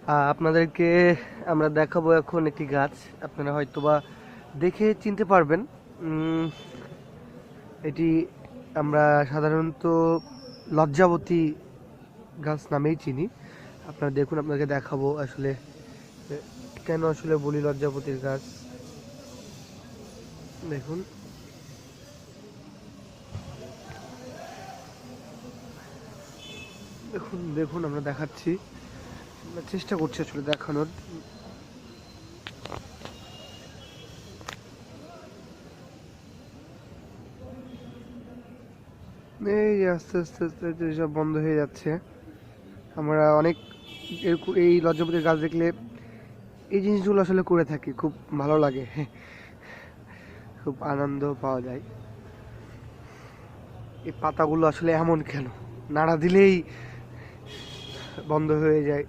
আপনাদেরকে আমরা দেখাবো এখন একটি গাছ। আপনারা হয়তোবা দেখে চিনতে পারবেন। উম, এটি আমরা সাধারণত লজ্জাবতী গাছ নামেই চিনি। আপনারা দেখুন, আপনাকে দেখাবো আসলে কেন আসলে বলি লজ্জাপতির গাছ। দেখুন, দেখুন, দেখুন, আমরা দেখাচ্ছি। আমরা চেষ্টা করছি আসলে দেখানোর। এই যে আস্তে আস্তে আস্তে আস্তে সব বন্ধ হয়ে যাচ্ছে। আমরা অনেক এই লজ্জাপতির গাছ দেখলে এই জিনিসগুলো আসলে করে থাকি, খুব ভালো লাগে। খুব আনন্দ পাওয়া যায়। এই পাতাগুলো আসলে এমন কেন, নাড়া দিলেই বন্ধ হয়ে যায়।